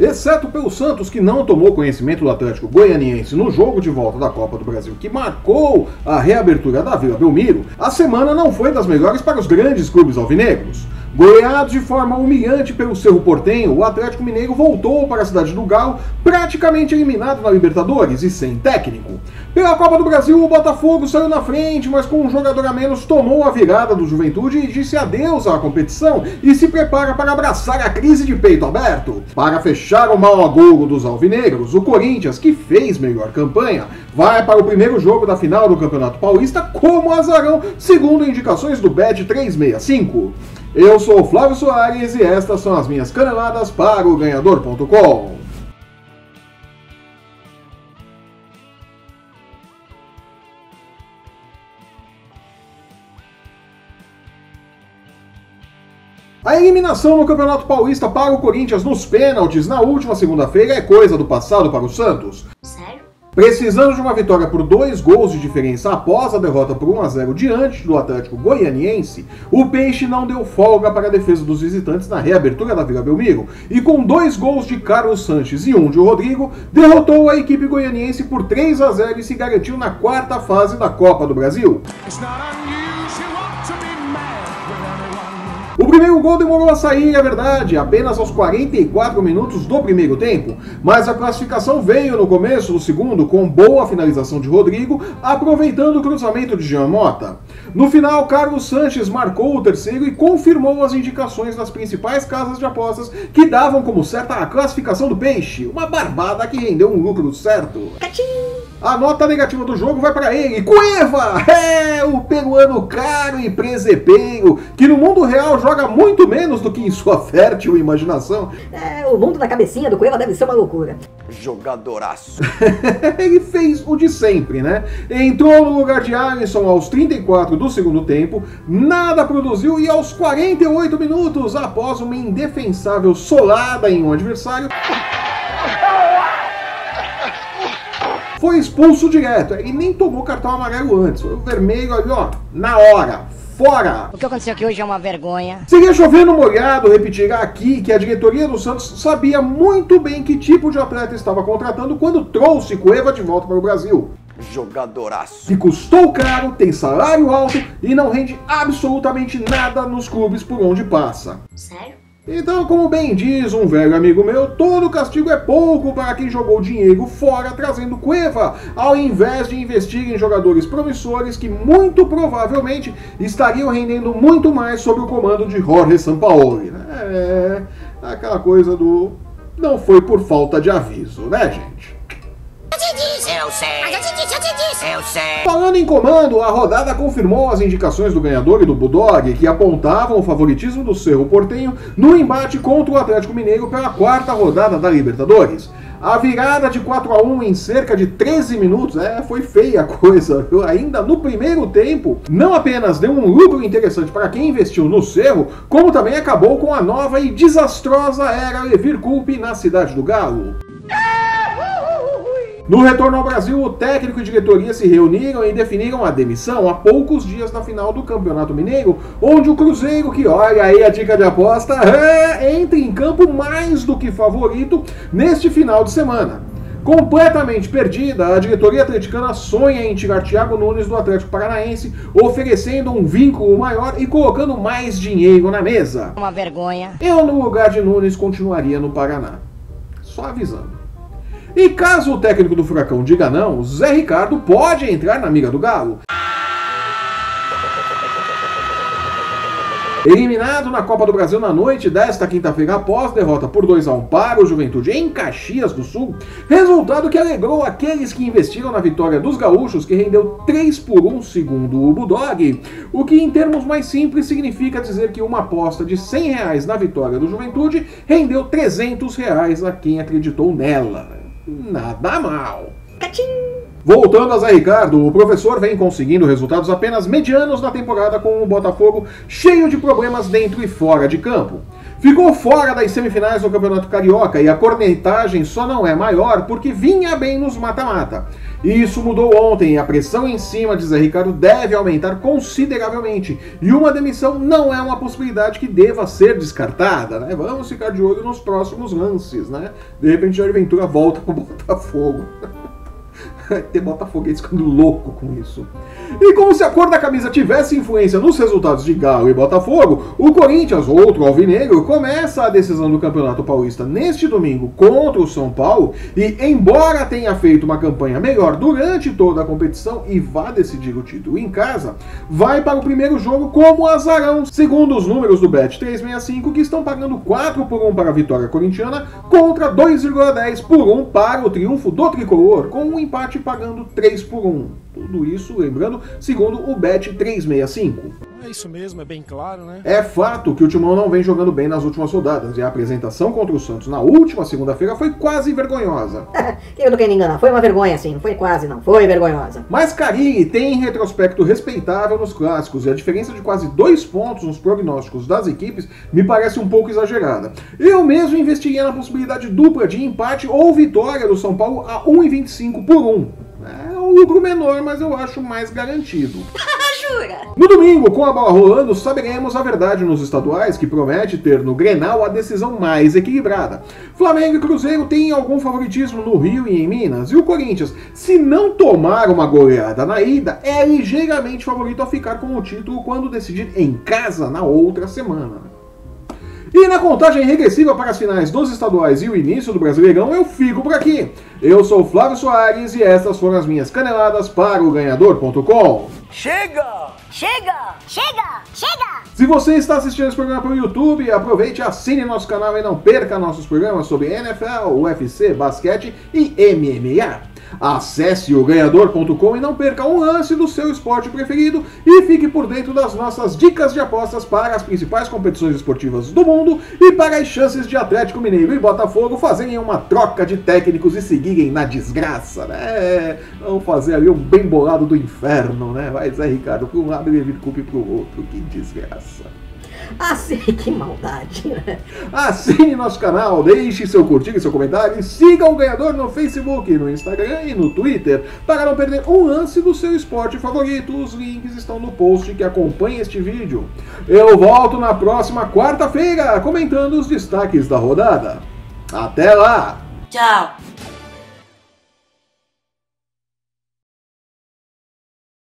Exceto pelo Santos, que não tomou conhecimento do Atlético Goianiense no jogo de volta da Copa do Brasil, que marcou a reabertura da Vila Belmiro, a semana não foi das melhores para os grandes clubes alvinegros. Goleado de forma humilhante pelo Cerro Porteño, o Atlético Mineiro voltou para a cidade do Galo, praticamente eliminado na Libertadores e sem técnico. Pela Copa do Brasil, o Botafogo saiu na frente, mas com um jogador a menos tomou a virada do Juventude e disse adeus à competição e se prepara para abraçar a crise de peito aberto. Para fechar o mau agouro dos alvinegros, o Corinthians, que fez melhor campanha, vai para o primeiro jogo da final do Campeonato Paulista como azarão, segundo indicações do Bet365. Eu sou o Flávio Soares e estas são as minhas caneladas para o Ganhador.com. A eliminação no Campeonato Paulista para o Corinthians nos pênaltis na última segunda-feira é coisa do passado para o Santos. Sério? Precisando de uma vitória por 2 gols de diferença após a derrota por 1-0 diante do Atlético Goianiense, o Peixe não deu folga para a defesa dos visitantes na reabertura da Vila Belmiro e com 2 gols de Carlos Sanches e 1 de Rodrigo, derrotou a equipe goianiense por 3-0 e se garantiu na 4ª fase da Copa do Brasil. O primeiro gol demorou a sair, é verdade, apenas aos 44 minutos do primeiro tempo, mas a classificação veio no começo do segundo com boa finalização de Rodrigo, aproveitando o cruzamento de Jean Mota. No final, Carlos Sanches marcou o terceiro e confirmou as indicações das principais casas de apostas que davam como certa a classificação do Peixe, uma barbada que rendeu um lucro certo. A nota negativa do jogo vai para ele, Cueva! O peruano caro e presepeiro, que no mundo real joga muito menos do que em sua fértil imaginação. O mundo da cabecinha do Cueva deve ser uma loucura. Jogadoraço. Ele fez o de sempre, né? Entrou no lugar de Alisson aos 34 do segundo tempo, nada produziu e aos 48 minutos, após uma indefensável solada em um adversário, foi expulso direto e nem tomou cartão amarelo antes. Foi o vermelho ali, ó, na hora. Fora! O que aconteceu aqui hoje é uma vergonha. Seria chovendo molhado repetir aqui que a diretoria do Santos sabia muito bem que tipo de atleta estava contratando quando trouxe Cueva de volta para o Brasil. Jogadoraço. Que custou caro, tem salário alto e não rende absolutamente nada nos clubes por onde passa. Sério? Então, como bem diz um velho amigo meu, todo castigo é pouco para quem jogou dinheiro fora trazendo Cueva, ao invés de investir em jogadores promissores que muito provavelmente estariam rendendo muito mais sob o comando de Jorge Sampaoli, né? Aquela coisa do não foi por falta de aviso, né, gente? Eu sei. Falando em comando, a rodada confirmou as indicações do ganhador e do Bulldog, que apontavam o favoritismo do Cerro Porteño no embate contra o Atlético Mineiro pela 4ª rodada da Libertadores. A virada de 4-1 em cerca de 13 minutos, foi feia a coisa, ainda no primeiro tempo, não apenas deu um lucro interessante para quem investiu no Cerro, como também acabou com a nova e desastrosa era Levir Coupe na cidade do Galo. No retorno ao Brasil, o técnico e diretoria se reuniram e definiram a demissão a poucos dias da final do Campeonato Mineiro, onde o Cruzeiro, que olha aí a dica de aposta, entra em campo mais do que favorito neste final de semana. Completamente perdida, a diretoria atleticana sonha em tirar Thiago Nunes do Atlético Paranaense, oferecendo um vínculo maior e colocando mais dinheiro na mesa. Uma vergonha. Eu, no lugar de Nunes, continuaria no Paraná. Só avisando. E caso o técnico do Furacão diga não, Zé Ricardo pode entrar na mira do Galo. Eliminado na Copa do Brasil na noite desta quinta-feira após derrota por 2-1 para o Juventude em Caxias do Sul, resultado que alegrou aqueles que investiram na vitória dos gaúchos, que rendeu 3-1 segundo o Bulldog, o que em termos mais simples significa dizer que uma aposta de R$100 na vitória do Juventude rendeu R$300 a quem acreditou nela. Nada mal. Voltando a Zé Ricardo, o professor vem conseguindo resultados apenas medianos na temporada com o Botafogo cheio de problemas dentro e fora de campo. ficou fora das semifinais do Campeonato Carioca e a cornetagem só não é maior porque vinha bem nos mata-mata. Isso mudou ontem e a pressão em cima de Zé Ricardo deve aumentar consideravelmente. E uma demissão não é uma possibilidade que deva ser descartada, né? Vamos ficar de olho nos próximos lances, né? De repente, Jair Ventura volta pro Botafogo. Vai ter botafoguense ficando louco com isso. E como se a cor da camisa tivesse influência nos resultados de Galo e Botafogo, o Corinthians, outro alvinegro, começa a decisão do Campeonato Paulista neste domingo contra o São Paulo e, embora tenha feito uma campanha melhor durante toda a competição e vá decidir o título em casa, vai para o primeiro jogo como azarão, segundo os números do Bet365, que estão pagando 4-1 para a vitória corintiana contra 2,10 por 1 para o triunfo do tricolor, com um empate pagando 3-1. Tudo isso, lembrando, segundo o Bet365. É isso mesmo, é bem claro, né? É fato que o Timão não vem jogando bem nas últimas rodadas, e a apresentação contra o Santos na última segunda-feira foi quase vergonhosa. Que eu não quero me enganar, foi uma vergonha sim, não foi quase não, foi vergonhosa. Mas Carille tem retrospecto respeitável nos clássicos, e a diferença de quase 2 pontos nos prognósticos das equipes me parece um pouco exagerada. Eu mesmo investiria na possibilidade dupla de empate ou vitória do São Paulo a 1,25 por 1. É um lucro menor, mas eu acho mais garantido. Jura? No domingo, com a bola rolando, saberemos a verdade nos estaduais, que promete ter no Grenal a decisão mais equilibrada. Flamengo e Cruzeiro têm algum favoritismo no Rio e em Minas, e o Corinthians, se não tomar uma goleada na ida, é ligeiramente favorito a ficar com o título quando decidir em casa na outra semana. E na contagem regressiva para as finais dos estaduais e o início do Brasileirão, eu fico por aqui. Eu sou Flávio Soares e essas foram as minhas caneladas para o Ganhador.com. Chega! Chega! Chega! Chega! Se você está assistindo esse programa pelo YouTube, aproveite, assine nosso canal e não perca nossos programas sobre NFL, UFC, basquete e MMA. Acesse o Ganhador.com e não perca um lance do seu esporte preferido e fique por dentro das nossas dicas de apostas para as principais competições esportivas do mundo e para as chances de Atlético Mineiro e Botafogo fazerem uma troca de técnicos e seguirem na desgraça, né? Vamos fazer ali um bem bolado do inferno, né? Vai Zé Ricardo para um lado e David Coupe para o outro, que desgraça. Ah, sim, que maldade, né? Assine nosso canal, deixe seu curtir e seu comentário e siga o Ganhador no Facebook, no Instagram e no Twitter para não perder um lance do seu esporte favorito. Os links estão no post que acompanha este vídeo. Eu volto na próxima quarta-feira comentando os destaques da rodada. Até lá! Tchau!